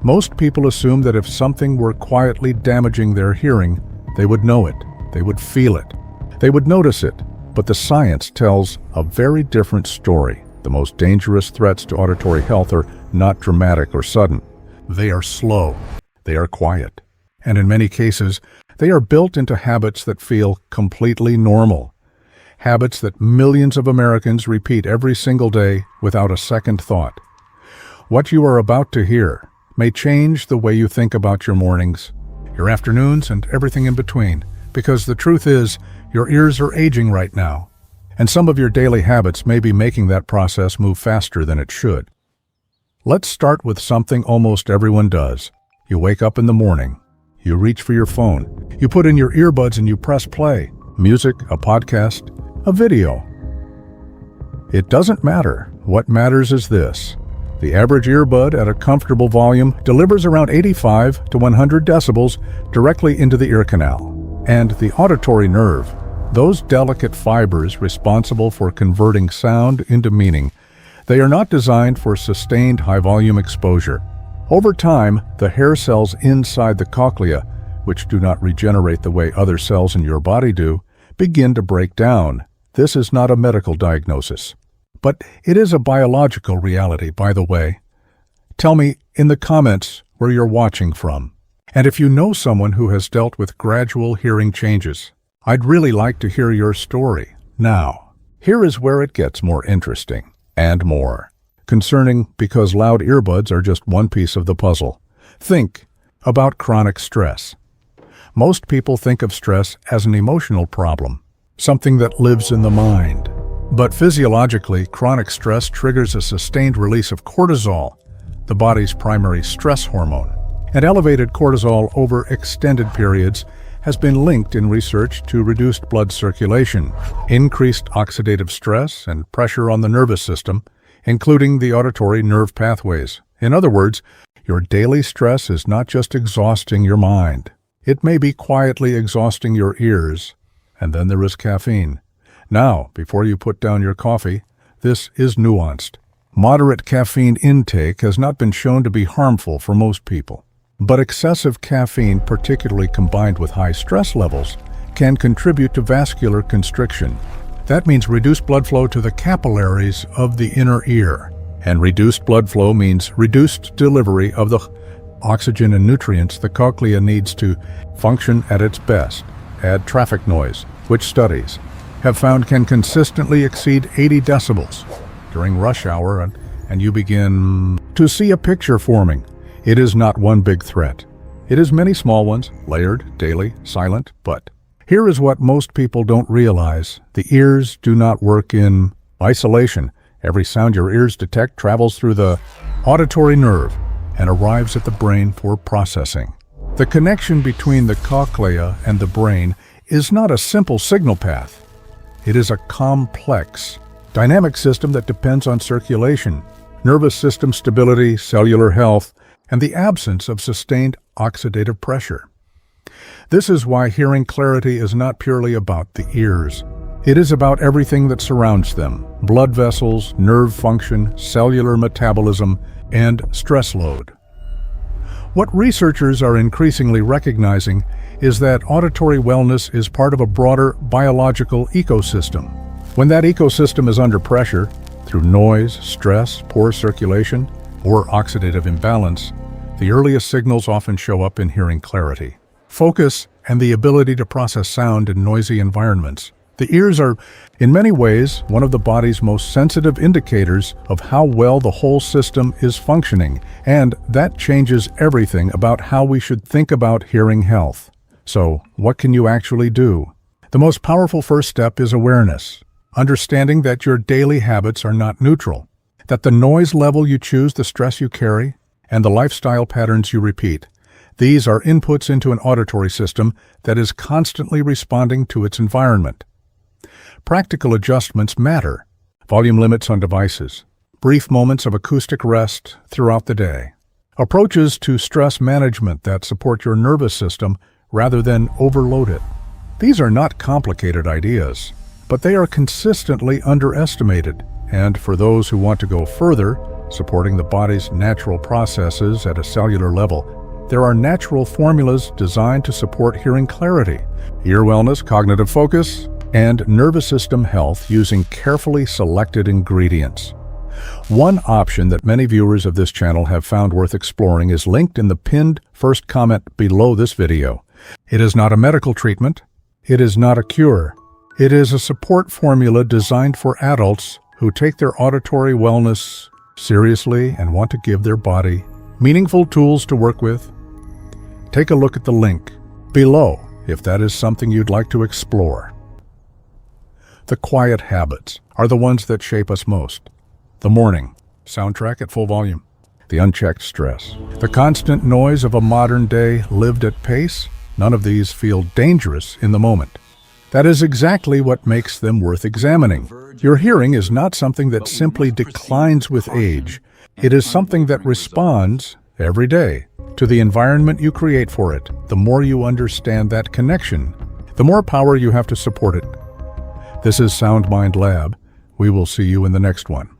Most people assume that if something were quietly damaging their hearing, they would know it, they would feel it, they would notice it. But the science tells a very different story. The most dangerous threats to auditory health are not dramatic or sudden. They are slow, they are quiet, and in many cases, they are built into habits that feel completely normal. Habits that millions of Americans repeat every single day without a second thought. What you are about to hear may change the way you think about your mornings, your afternoons, and everything in between, because the truth is, your ears are aging right now, and some of your daily habits may be making that process move faster than it should. Let's start with something almost everyone does. You wake up in the morning, you reach for your phone, you put in your earbuds and you press play. Music, a podcast, a video. It doesn't matter. What matters is this. The average earbud at a comfortable volume delivers around 85 to 100 decibels directly into the ear canal. And the auditory nerve, those delicate fibers responsible for converting sound into meaning, they are not designed for sustained high-volume exposure. Over time, the hair cells inside the cochlea, which do not regenerate the way other cells in your body do, begin to break down. This is not a medical diagnosis. But it is a biological reality, by the way. Tell me in the comments where you're watching from. And if you know someone who has dealt with gradual hearing changes, I'd really like to hear your story. Now, here is where it gets more interesting and more concerning, because loud earbuds are just one piece of the puzzle. Think about chronic stress. Most people think of stress as an emotional problem, something that lives in the mind. But physiologically, chronic stress triggers a sustained release of cortisol, the body's primary stress hormone. And elevated cortisol over extended periods has been linked in research to reduced blood circulation, increased oxidative stress, and pressure on the nervous system, including the auditory nerve pathways. In other words, your daily stress is not just exhausting your mind. It may be quietly exhausting your ears. And then there is caffeine. Now, before you put down your coffee, this is nuanced. Moderate caffeine intake has not been shown to be harmful for most people. But excessive caffeine, particularly combined with high stress levels, can contribute to vascular constriction. That means reduced blood flow to the capillaries of the inner ear. And reduced blood flow means reduced delivery of the oxygen and nutrients the cochlea needs to function at its best. Add traffic noise, which studies have found can consistently exceed 80 decibels during rush hour, and you begin to see a picture forming. It is not one big threat. It is many small ones, layered, daily, silent, but here is what most people don't realize. The ears do not work in isolation. Every sound your ears detect travels through the auditory nerve and arrives at the brain for processing. The connection between the cochlea and the brain is not a simple signal path. It is a complex, dynamic system that depends on circulation, nervous system stability, cellular health, and the absence of sustained oxidative pressure. This is why hearing clarity is not purely about the ears. It is about everything that surrounds them: blood vessels, nerve function, cellular metabolism, and stress load. What researchers are increasingly recognizing is that auditory wellness is part of a broader biological ecosystem. When that ecosystem is under pressure, through noise, stress, poor circulation, or oxidative imbalance, the earliest signals often show up in hearing clarity, focus, and the ability to process sound in noisy environments. The ears are, in many ways, one of the body's most sensitive indicators of how well the whole system is functioning, and that changes everything about how we should think about hearing health. So, what can you actually do? The most powerful first step is awareness, understanding that your daily habits are not neutral, that the noise level you choose, the stress you carry, and the lifestyle patterns you repeat, these are inputs into an auditory system that is constantly responding to its environment. Practical adjustments matter. Volume limits on devices, brief moments of acoustic rest throughout the day, approaches to stress management that support your nervous system rather than overload it. These are not complicated ideas, but they are consistently underestimated. And for those who want to go further, supporting the body's natural processes at a cellular level. There are natural formulas designed to support hearing clarity, ear wellness, cognitive focus, and nervous system health using carefully selected ingredients. One option that many viewers of this channel have found worth exploring is linked in the pinned first comment below this video. It is not a medical treatment. It is not a cure. It is a support formula designed for adults who take their auditory wellness seriously and want to give their body meaningful tools to work with. Take a look at the link below if that is something you'd like to explore. The quiet habits are the ones that shape us most. The morning soundtrack at full volume, the unchecked stress, the constant noise of a modern day lived at pace. None of these feel dangerous in the moment. That is exactly what makes them worth examining. Your hearing is not something that simply declines with age. It is something that responds every day to the environment you create for it. The more you understand that connection, the more power you have to support it. This is SoundMind Lab. We will see you in the next one.